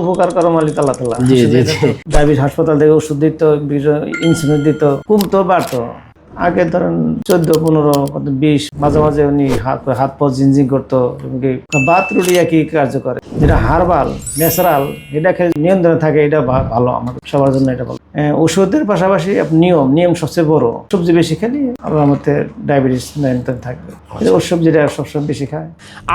উপকার করো মালিক আল্লাহ তাআলা। জি জি জি। ডায়াবেটিস হাসপাতাল থেকে ওষুধ দিত, ইনসুলিন দিত, কমতো বাড়তো। আগে ধরেন 14-15 20 মাঝে মাঝে উনি হাত পা জিনজিং করতো। বাত রুটি একই কার্য করে, যেটা হার্বাল ন্যাচারাল, এটা খেলে নিয়ন্ত্রণে থাকে, এটা ভালো আমাদের সবার জন্য, এটা ভালো। ওষুধের পাশাপাশি নিয়ম সবচেয়ে বড়। সবজি বেশি খেলে আল্লাহর মধ্যে ডায়াবেটিস নিয়ন্ত্রণে থাকবে। ওর সবজিটা সবসময় বেশি খায়।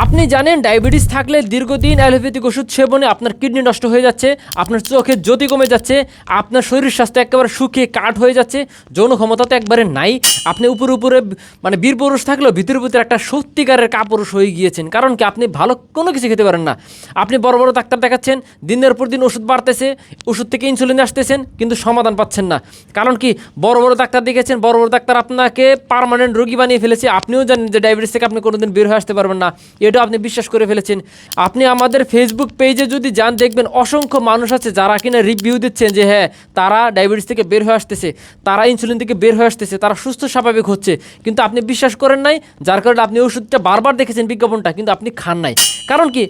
আপনি জানেন ডায়াবেটিস থাকলে দীর্ঘদিন অ্যালোপ্যাথিক ওষুধ সেবনে আপনার কিডনি নষ্ট হয়ে যাচ্ছে, আপনার চোখের জ্যোতি কমে যাচ্ছে, আপনার শরীর স্বাস্থ্য একেবারে শুকিয়ে কাঠ হয়ে যাচ্ছে, যৌন ক্ষমতা তো একবারে নাই। আপনি উপরে মানে বীর পুরুষ থাকলেও ভিতরে ভিতরে একটা সত্যিকারের কাপুরুষ হয়ে গিয়েছেন। কারণ কি, আপনি ভালো কোনো কিছু খেতে পারেন না। আপনি বড় বড় ডাক্তার দেখাচ্ছেন, দিনের পর দিন ওষুধ বাড়তেছে, ওষুধ থেকে ইনসুলিন আসতেছেন, কিন্তু সমাধান পাচ্ছেন না। কারণ কি, বড় বড় ডাক্তার দেখেছেন, বড় বড় ডাক্তার আপনাকে পার্মানেন্ট রোগী বানিয়ে ফেলেছে। আপনিও জানেন যে ডায়াবেটিস থেকে আপনি কোনোদিন বের হয়ে আসতে পারবেন না, এটাও আপনি বিশ্বাস করে ফেলেছেন। আপনি আমাদের ফেসবুক পেজে যদি যান, দেখবেন অসংখ্য মানুষ আছে যারা কিনা রিভিউ দিচ্ছেন যে হ্যাঁ, তারা ডায়াবেটিস থেকে বের হয়ে আসতেছে, তারা ইনসুলিন থেকে বের হয়ে আসতেছে, তারা সুস্থ স্বাভাবিক হচ্ছে। কিন্তু আপনি বিশ্বাস করেন নাই, যার কারণে আপনি ওষুধটা বারবার দেখেছেন বিজ্ঞাপনটা, কিন্তু আপনি খান নাই। কারণ কি,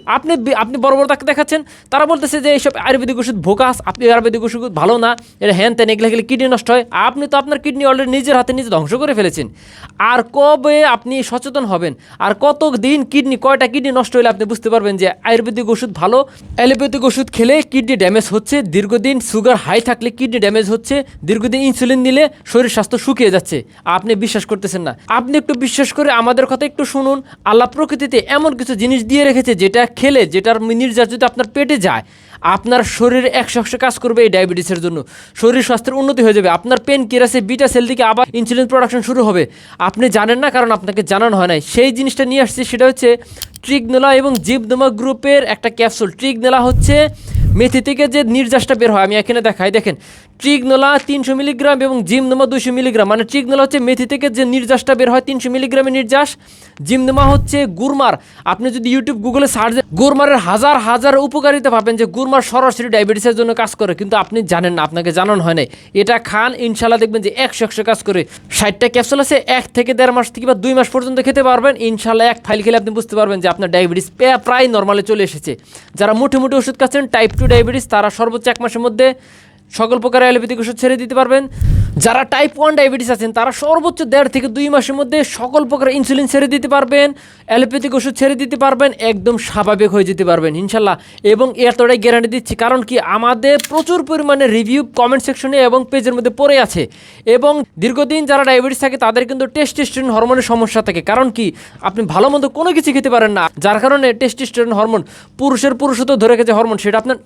আপনি বড় বড় ডাক্তার দেখাচ্ছেন, তারা বলতেছে যে এইসব আয়ুর্বেদিক ওষুধ ভোকাস, আপনি আয়ুর্বেদিক ওষুধ ভালো না, এটা হ্যান ত্যান, এগুলো খেলে কিডনি নষ্ট হয়। আপনি তো আপনার কিডনি অলরেডি নিজের হাতে নিজে ধ্বংস করে ফেলেছেন। আর কবে আপনি সচেতন হবেন? আর কত দিন কয়টা কিডনি নষ্ট হলে আপনি বুঝতে পারবেন যে আয়ুর্বেদিক ওষুধ ভালো, অ্যালোপ্যাথিক ওষুধ খেলে কিডনি ড্যামেজ হচ্ছে, দীর্ঘদিন সুগার হাই থাকলে কিডনি ড্যামেজ হচ্ছে, দীর্ঘদিন ইনসুলিন নিলে শরীর স্বাস্থ্য শুকিয়ে যাচ্ছে। আপনি বিশ্বাস করতেছেন না। আপনি একটু বিশ্বাস করে আমাদের কথা একটু শুনুন। আল্লাহ প্রকৃতিতে এমন কিছু জিনিস দিয়ে রেখেছে, যেটা খেলে, যেটার নির্যাস যদি আপনার পেটে যায়, আপনার শরীরে 100% কাজ করবে এই ডায়াবেটিসের জন্য। শরীর স্বাস্থ্যের উন্নতি হয়ে যাবে, আপনার পেনক্রিয়াসে বিটা সেল থেকে আবার ইনসুলিন প্রোডাকশন শুরু হবে। আপনি জানেন না, কারণ আপনাকে জানানো হয় নাই। সেই জিনিসটা নিয়ে আসছে, সেটা হচ্ছে ট্রিগনোলা এবং জিবনোমা গ্রুপের একটা ক্যাপসুল। ট্রিগনোলা হচ্ছে মেথি থেকে যে নির্যাসটা বের হয়, আমি এখানে দেখাই, দেখেন ট্রিগনোলা 300 মিলিগ্রাম এবং জিমনোমা 200 মিলিগ্রাম। মানে ট্রিগনোলা হচ্ছে মেথি থেকে যে নির্যাসটা বের হয় 300 মিলিগ্রামের নির্যাস, জিমনোমা হচ্ছে গুরমার। আপনি যদি ইউটিউব গুগলে সার্চ দেন, গুরমারের হাজার হাজার উপকারিতা পাবেন, যে গুরমার সরাসরি ডায়াবেটিসের জন্য কাজ করে, কিন্তু আপনি জানেন না, আপনাকে জানানো হয় নাই। এটা খান, ইনশাল্লাহ দেখবেন যে 100% কাজ করে। 60টা ক্যাপসুল আছে, 1 থেকে 1.5 মাস থেকে বা 2 মাস পর্যন্ত খেতে পারবেন। ইনশাল্লাহ এক ফাইল খেলে আপনি বুঝতে পারবেন যে আপনার ডায়াবেটিস প্রায় নর্মালে চলে এসেছে। যারা মুঠে মুঠে ওষুধ খাচ্ছেন টাইপ 2 ডায়াবেটিস, তারা সর্বোচ্চ 1 মাসের মধ্যে সকল প্রকার অ্যালোপ্যাথিক ওষুধ ছেড়ে দিতে পারবেন। যারা টাইপ 1 ডায়াবেটিস আছেন, তারা সর্বোচ্চ 1.5 থেকে 2 মাসের মধ্যে সকল প্রকার ইনসুলিন ছেড়ে দিতে পারবেন, অ্যালোপ্যাথিক ওষুধ ছেড়ে দিতে পারবেন, একদম স্বাভাবিক হয়ে যেতে পারবেন ইনশাল্লাহ। এবং এতটাই গ্যারান্টি দিচ্ছি, কারণ কি, আমাদের প্রচুর পরিমাণে রিভিউ কমেন্ট সেকশনে এবং পেজের মধ্যে পড়ে আছে। এবং দীর্ঘদিন যারা ডায়াবেটিস থাকে, তাদের কিন্তু টেস্টোস্টেরন হরমোনের সমস্যা থাকে। কারণ কি, আপনি ভালো মন্দ কোনো কিছু খেতে পারেন না, যার কারণে টেস্টোস্টেরন হরমোন, পুরুষত্ব ধরে গেছে হরমোন, সেটা আপনার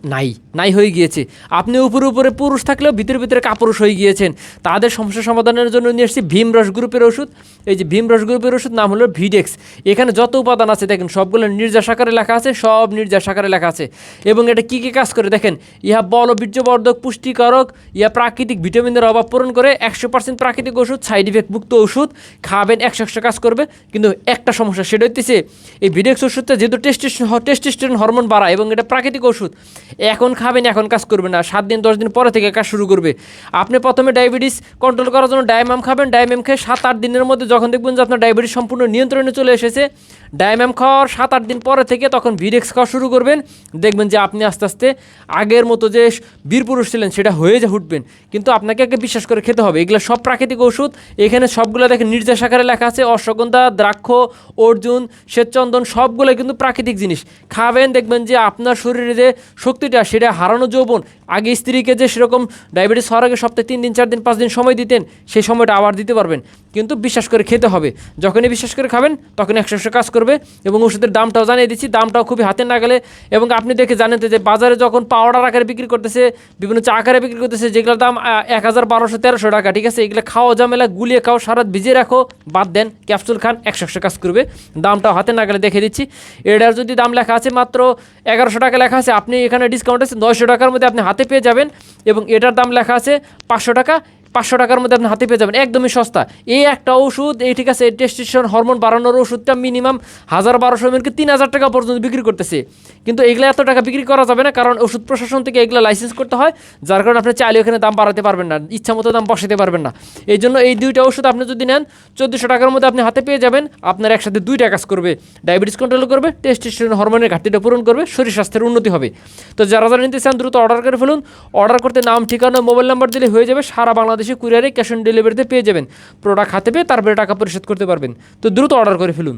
নাই হয়ে গিয়েছে। আপনি উপরে পুরুষ থাকলেও ভিতরে কাপুরুষ হয়ে গিয়েছেন। তাদের সমস্যা সমাধানের জন্য নিয়ে এসেছি ভীমরস গ্রুপের ওষুধ। এই যে ভীমরস গ্রুপের ওষুধ, নাম হলো ভিডেক্স। এখানে যত উপাদান আছে দেখেন, সবগুলো নির্যাস আকারে লেখা আছে, সব নির্যাস আকারে লেখা আছে। এবং এটা কী কী কাজ করে দেখেন, ইহা বল ও বীর্যবর্ধক, পুষ্টিকারক, ইহা প্রাকৃতিক ভিটামিনের অভাব পূরণ করে, 100% প্রাকৃতিক ওষুধ, সাইড ইফেক্ট মুক্ত ওষুধ, খাবেন 100% কাজ করবে। কিন্তু একটা সমস্যা, সেটা হচ্ছে এই ভিডেক্স ওষুধটা যেহেতু টেস্টোস্টেরন হরমোন বাড়ায় এবং এটা প্রাকৃতিক ওষুধ, এখন খাবেন, এখন কাজ করবে না, 7 দিন 10 দিন পরে থেকে কাজ শুরু করবে। আপনি প্রথমে ডায়াবেটিস কন্ট্রোল করার জন্য ডায়ামাম খাবেন। ডায়ামাম খেয়ে 7-8 দিনের মধ্যে যখন দেখবেন যে আপনার ডায়াবেটিস সম্পূর্ণ নিয়ন্ত্রণে চলে এসেছে, ডায়ামাম খাওয়ার 7-8 দিন পরে থেকে তখন ভিডেক্স খাওয়া শুরু করবেন। দেখবেন যে আপনি আস্তে আস্তে আগের মতো যে বীরপুরুষ ছিলেন সেটা হয়ে উঠবেন। কিন্তু আপনাকে আগে বিশ্বাস করে খেতে হবে, এগুলো সব প্রাকৃতিক ওষুধ। এখানে সবগুলো দেখেন নির্যাস আকারে লেখা আছে, অশ্বগন্ধা, দ্রাক্ষ, অর্জুন, শ্বেতচন্দন, সবগুলো কিন্তু প্রাকৃতিক জিনিস। খাবেন, দেখবেন যে আপনার শরীরে যে শক্তিটা, সেটা হারানো যৌবন, আগে স্ত্রীকে যে সেরকম ডায়াবেটিস হওয়ার আগে সপ্তাহে 3 দিন 4 দিন 5 দিন সময় দিতেন, সেই সময়টা আবার দিতে পারবেন। কিন্তু বিশ্বাস করে খেতে হবে। যখনই বিশ্বাস করে খাবেন, তখন 100% কাজ করবে। এবং ওষুধের দামটাও জানিয়ে দিচ্ছি, দামটাও খুবই হাতের নাগালে। এবং আপনি দেখে জানেন যে বাজারে যখন পাউডার আকারে বিক্রি করতেছে, বিভিন্ন চা আকারে বিক্রি করতেছে, যেগুলোর দাম 1000-1200-1300 টাকা, ঠিক আছে? এগুলো খাওয়া ঝামেলা, গুলিয়ে খাও, সারা ভিজিয়ে রাখো, বাদ দেন, ক্যাপসুল খান, 100% কাজ করবে। দামটাও হাতের নাগালে দেখে দিচ্ছি। এটার যদি দাম লেখা আছে মাত্র 1100 টাকা লেখা আছে, আপনি এখানে ডিসকাউন্ট আছে 900 টাকার মধ্যে আপনি হাতে পেয়ে যাবেন। এবং এটার দাম লেখা আছে 500 টাকা, 500 টাকার মধ্যে আপনি হাতে পেয়ে যাবেন, একদমই সস্তা। এই একটা ওষুধ এই ঠিক আছে, টেস্টোস্টেরন হরমোন বাড়ানোর ওষুধটা মিনিমাম 1000-1200 এমনকি 3000 টাকা পর্যন্ত বিক্রি করতেছে। কিন্তু এগুলো এত টাকা বিক্রি করা যাবে না, কারণ ওষুধ প্রশাসন থেকে এগুলো লাইসেন্স করতে হয়, যার কারণে আপনি চাইলে ওখানে দাম বাড়াতে পারবেন না, ইচ্ছা মতো দাম বসাতে পারবেন না। এই জন্য এই দুইটা ওষুধ আপনি যদি নেন 1400 টাকার মধ্যে আপনি হাতে পেয়ে যাবেন। আপনার একসাথে দুইটা কাজ করবে, ডায়াবেটিস কন্ট্রোল করবে, টেস্টোস্টেরন হরমোনের ঘাটতিটা পূরণ করবে, শরীর স্বাস্থ্যের উন্নতি হবে। তো যারা যারা নিতে চান দ্রুত অর্ডার করে ফেলুন। অর্ডার করতে নাম, ঠিকানা, মোবাইল নাম্বার দিলে হয়ে যাবে। সারা বাংলাদেশে কুরিয়ারে ক্যাশ অন ডেলিভারিতে পেয়ে যাবেন। প্রোডাক্ট হাতে পেয়ে তারপরে টাকা পরিশোধ করতে পারবেন। তো দ্রুত অর্ডার করে ফেলুন।